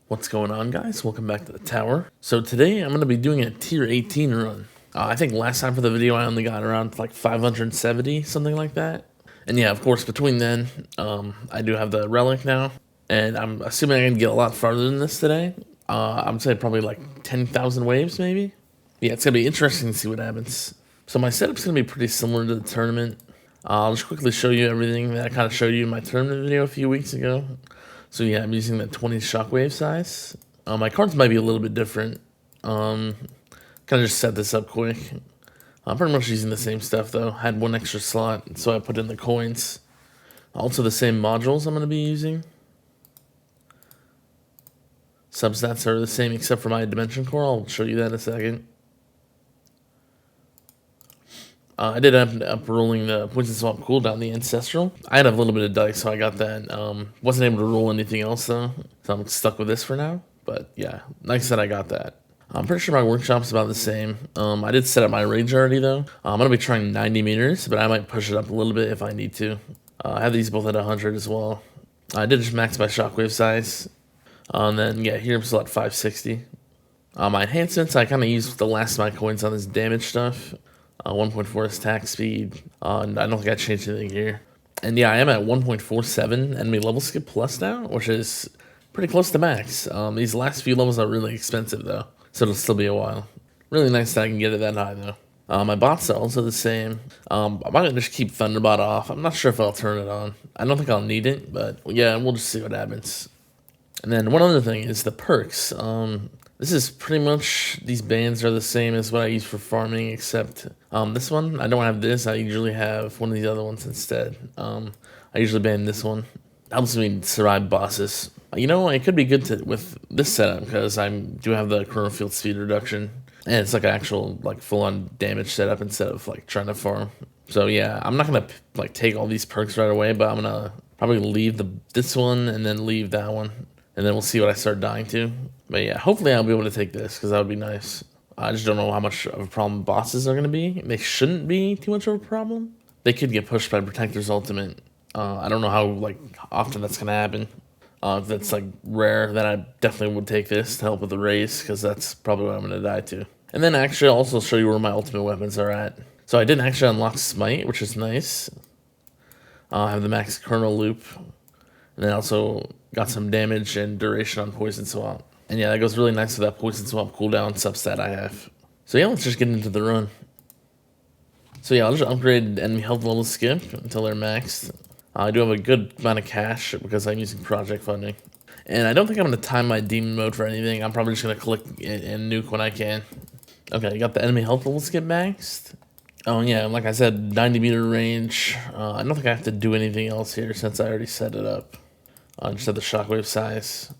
What's going on, guys? Welcome back to the tower. So today I'm going to be doing a tier 18 run. I think last time for the video I only got around like 570, something like that. And yeah, of course, between then, I do have the relic now. And I'm assuming I can get a lot farther than this today. I'm saying probably like 10,000 waves, maybe? Yeah, it's going to be interesting to see what happens. So my setup's going to be pretty similar to the tournament. I'll just quickly show you everything that I kind of showed you in my tournament video a few weeks ago. So yeah, I'm using the 20 shockwave size. My cards might be a little bit different. Kind of just set this up quick. I'm pretty much using the same stuff though. I had one extra slot, so I put in the coins. Also the same modules I'm going to be using. Substats are the same except for my dimension core. I'll show you that in a second. I did end up rolling the Poison Swamp cooldown, the Ancestral. I had a little bit of dice, so I got that. Wasn't able to roll anything else, though, so I'm stuck with this for now. But yeah, nice that I got that. I'm pretty sure my workshop's about the same. I did set up my range already, though. I'm going to be trying 90 meters, but I might push it up a little bit if I need to. I have these both at 100 as well. I did just max my shockwave size. And then, yeah, here I'm still at 560. My enhancements, I kind of used the last of my coins on this damage stuff. 1.4 attack speed. And I don't think I changed anything here. And yeah, I am at 1.47 enemy level skip plus now, which is pretty close to max. These last few levels are really expensive though, so it'll still be a while. Really nice that I can get it that high though. My bot cells are the same. I'm gonna just keep Thunderbot off. I'm not sure if I'll turn it on. I don't think I'll need it, but yeah, we'll just see what happens. And then one other thing is the perks. This is pretty much, these bands are the same as what I use for farming, except this one, I don't have this. I usually have one of these other ones instead. I usually ban this one. Helps me survive bosses. You know, it could be good to with this setup because I do have the chrono field speed reduction, and it's like an actual like full-on damage setup instead of like trying to farm. So yeah, I'm not gonna like take all these perks right away, but I'm gonna probably leave this one and then leave that one, and then we'll see what I start dying to. But yeah, hopefully I'll be able to take this because that would be nice. I just don't know how much of a problem bosses are going to be. They shouldn't be too much of a problem. They could get pushed by Protector's Ultimate. I don't know how like often that's going to happen. If that's like rare, then I definitely would take this to help with the race because that's probably what I'm going to die to. And then actually I'll also show you where my ultimate weapons are at. So I didn't actually unlock Smite, which is nice. I have the max Kernel Loop. And then also got some damage and duration on Poison Swamp. And yeah, that goes really nice with that Poison Swamp cooldown substat I have. So yeah, let's just get into the run. So yeah, I'll just upgrade enemy health level skip until they're maxed. I do have a good amount of cash because I'm using project funding. And I don't think I'm going to time my demon mode for anything. I'm probably just going to click and nuke when I can. Okay, you got the enemy health level skip maxed. Oh yeah, like I said, 90 meter range. I don't think I have to do anything else here since I already set it up. I just have the shockwave size.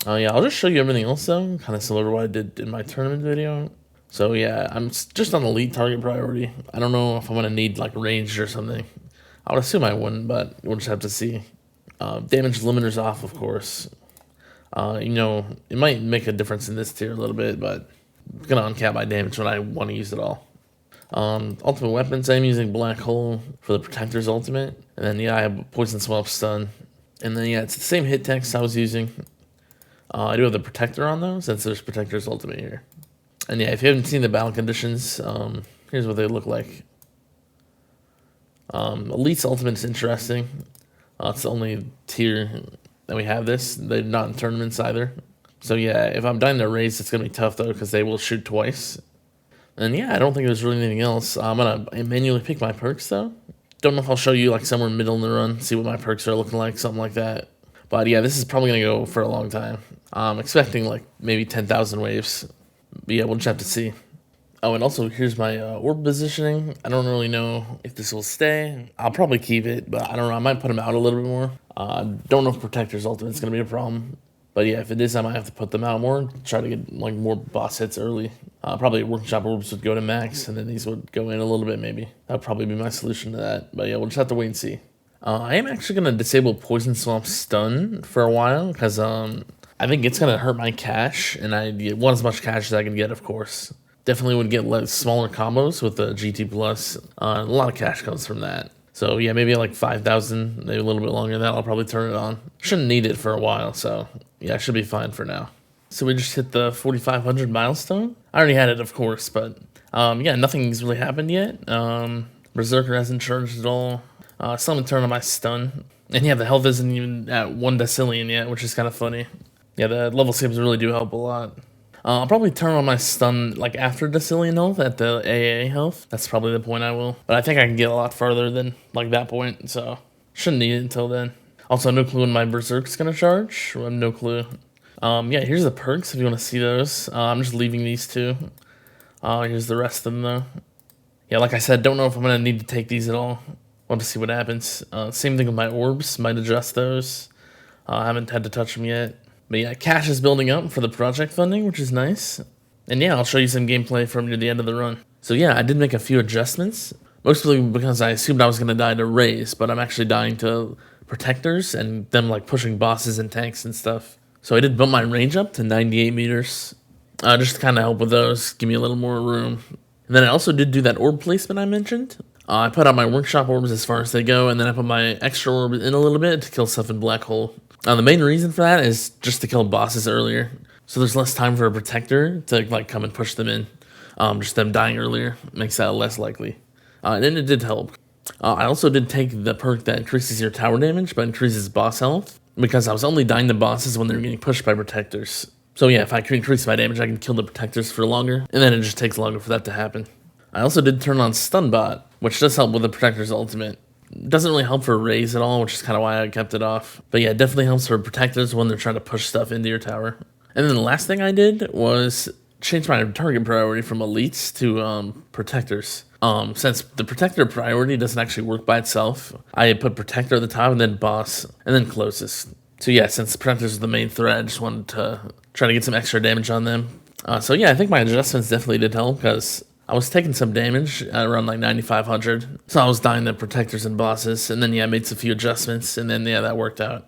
Yeah, I'll just show you everything else though, kind of similar to what I did in my tournament video. So yeah, I'm just on elite target priority. I don't know if I'm going to need like ranged or something. I would assume I wouldn't, but we'll just have to see. Damage limiters off, of course. You know, it might make a difference in this tier a little bit, but I'm going to uncap my damage when I want to use it all. Ultimate weapons, I'm using Black Hole for the Protector's Ultimate. And then yeah, I have Poison Swamp Stun. And then yeah, it's the same hit text I was using. I do have the Protector on though, since there's Protector's Ultimate here. And yeah, if you haven't seen the battle conditions, here's what they look like. Elite's Ultimate is interesting. It's the only tier that we have this. They're not in tournaments either. So yeah, if I'm dying to raise, it's going to be tough though, because they will shoot twice. And yeah, I don't think there's really anything else. I'm going to manually pick my perks though. Don't know if I'll show you like somewhere in the middle in the run, see what my perks are looking like, something like that. But yeah, this is probably going to go for a long time. I'm expecting like maybe 10,000 waves. But yeah, we'll just have to see. Oh, and also here's my orb positioning. I don't really know if this will stay. I'll probably keep it, but I don't know. I might put them out a little bit more. Don't know if Protector's Ultimate is going to be a problem. But yeah, if it is, I might have to put them out more. Try to get like more boss hits early. Probably workshop orbs would go to max, and then these would go in a little bit maybe. That would probably be my solution to that. But yeah, we'll just have to wait and see. I am actually going to disable Poison Swamp Stun for a while, because I think it's going to hurt my cash, and I want as much cash as I can get, of course. Definitely would get smaller combos with the GT Plus. A lot of cash comes from that. So yeah, maybe like 5,000, maybe a little bit longer than that, I'll probably turn it on. Shouldn't need it for a while, so yeah, I should be fine for now. So we just hit the 4,500 milestone. I already had it, of course, but yeah, nothing's really happened yet. Berserker hasn't charged at all. Summon turn on my stun. And yeah, the health isn't even at 1 decillion yet, which is kind of funny. Yeah, the level skips really do help a lot. I'll probably turn on my stun like after decillion health at the AA health. That's probably the point I will. But I think I can get a lot farther than like that point, so shouldn't need it until then. Also, no clue when my Berserk's gonna charge. I have no clue. Yeah, here's the perks if you want to see those. I'm just leaving these two. Here's the rest of them though. Yeah, like I said, don't know if I'm gonna need to take these at all. Want to see what happens. Same thing with my orbs. Might adjust those. I haven't had to touch them yet. But yeah, cash is building up for the project funding, which is nice. And yeah, I'll show you some gameplay from near the end of the run. So yeah, I did make a few adjustments. Mostly because I assumed I was gonna die to Rays, but I'm actually dying to protectors and them like pushing bosses and tanks and stuff. So I did bump my range up to 98 meters. Just to kind of help with those, give me a little more room. And then I also did do that orb placement I mentioned. I put out my workshop orbs as far as they go, and then I put my extra orb in a little bit to kill stuff in Black Hole. The main reason for that is just to kill bosses earlier. So there's less time for a protector to like come and push them in. Just them dying earlier makes that less likely. And then it did help. I also did take the perk that increases your tower damage, but increases boss health, because I was only dying to bosses when they were getting pushed by protectors. So yeah, if I can increase my damage, I can kill the protectors for longer, and then it just takes longer for that to happen. I also did turn on Stunbot, which does help with the protector's ultimate. It doesn't really help for Rays at all, which is kind of why I kept it off. But yeah, it definitely helps for protectors when they're trying to push stuff into your tower. And then the last thing I did was change my target priority from elites to protectors. Since the protector priority doesn't actually work by itself, I put protector at the top and then boss and then closest. So yeah, since the protectors are the main threat, I just wanted to try to get some extra damage on them. So yeah, I think my adjustments definitely did help, because I was taking some damage at around like 9,500. So I was dying to protectors and bosses, and then yeah, I made some few adjustments, and then yeah, that worked out.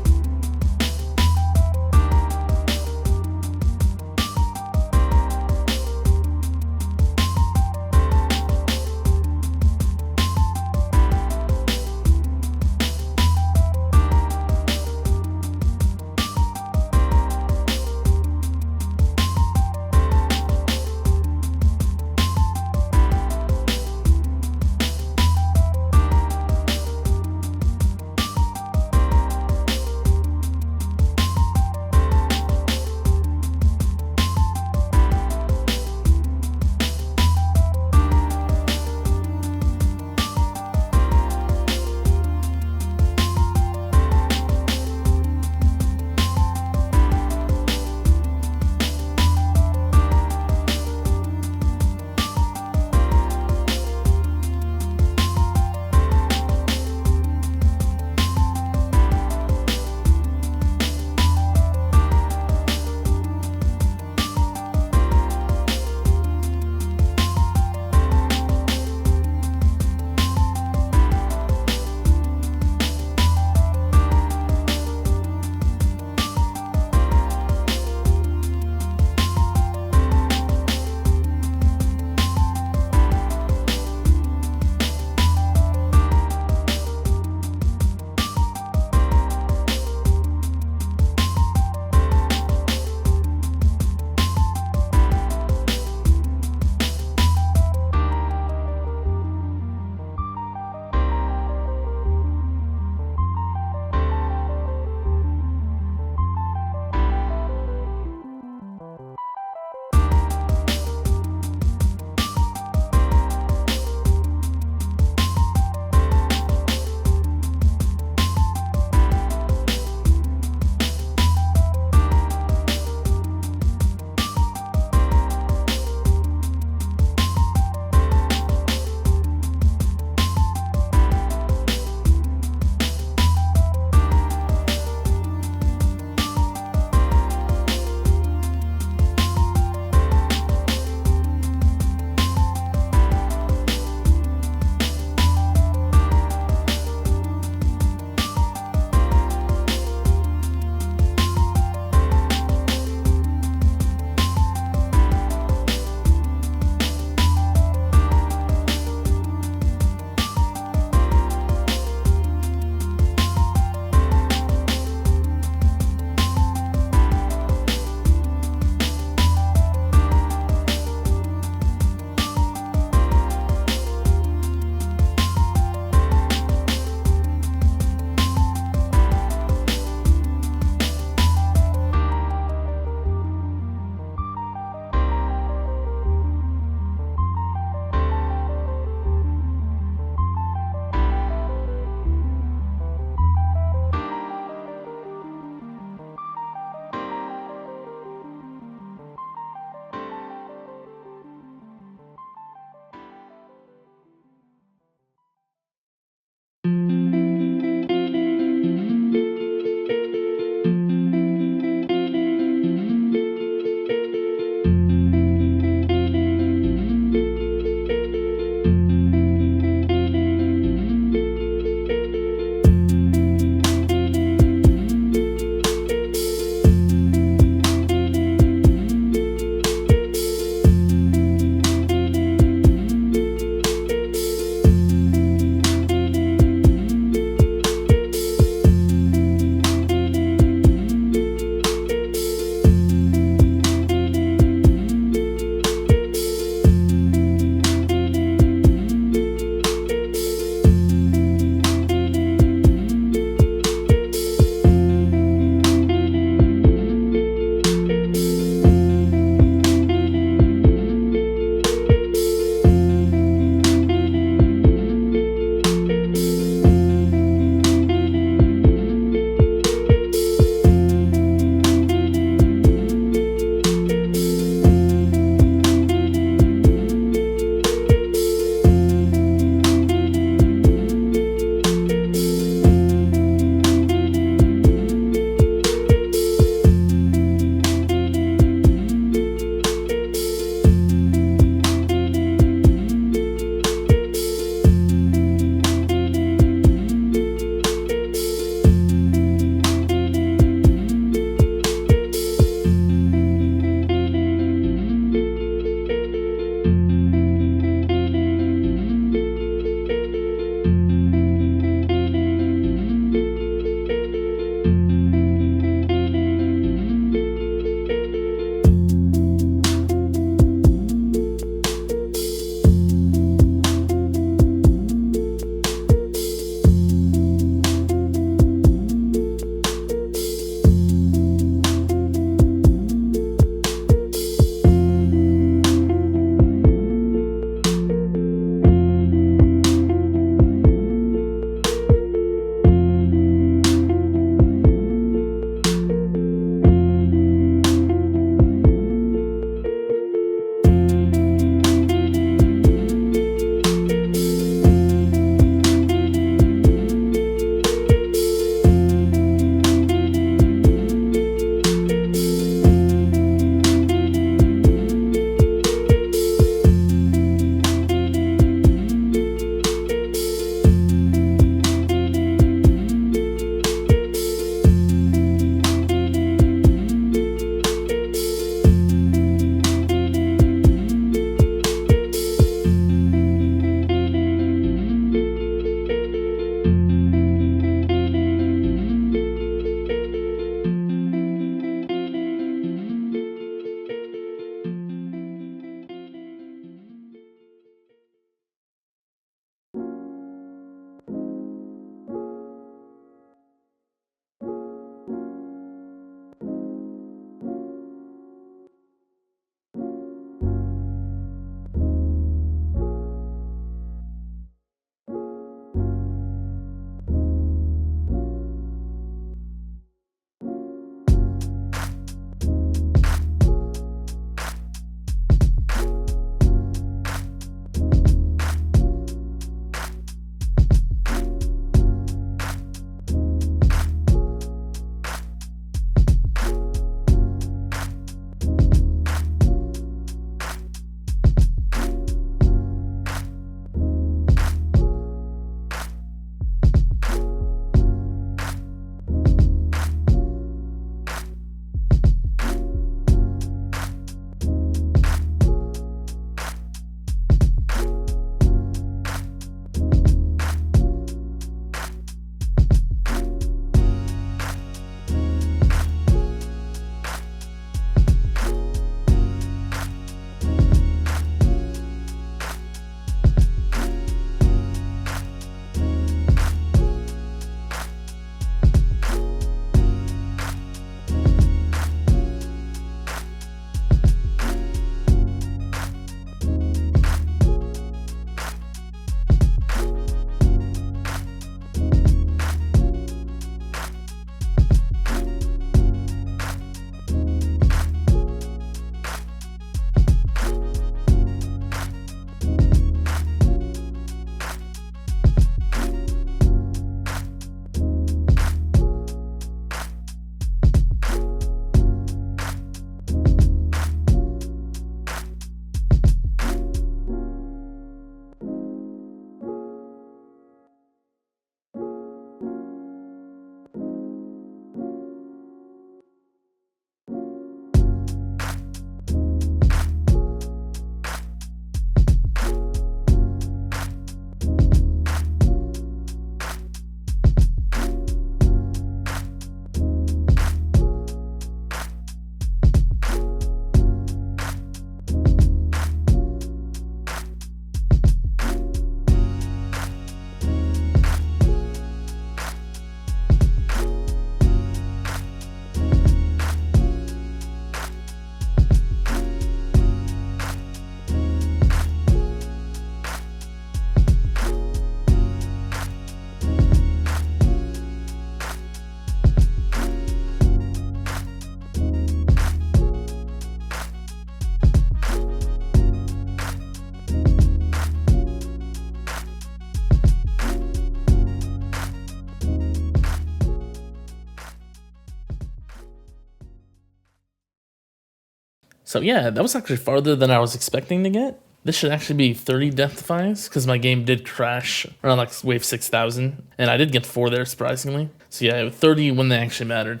So yeah, that was actually farther than I was expecting to get. This should actually be 30 death defies, because my game did crash around like wave 6,000, and I did get 4 there, surprisingly. So yeah, 30 when they actually mattered.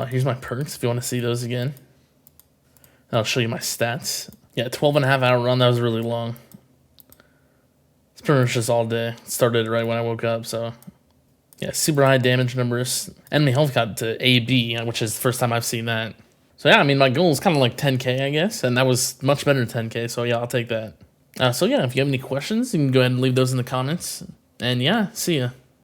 Here's my perks, if you want to see those again. I'll show you my stats. Yeah, 12.5 hour run, that was really long. It's pretty much just all day. Started right when I woke up, so... Yeah, super high damage numbers. Enemy health got to AB, which is the first time I've seen that. So yeah, I mean, my goal is kind of like 10k, I guess, and that was much better than 10k, so yeah, I'll take that. So yeah, if you have any questions, you can go ahead and leave those in the comments. And yeah, see ya.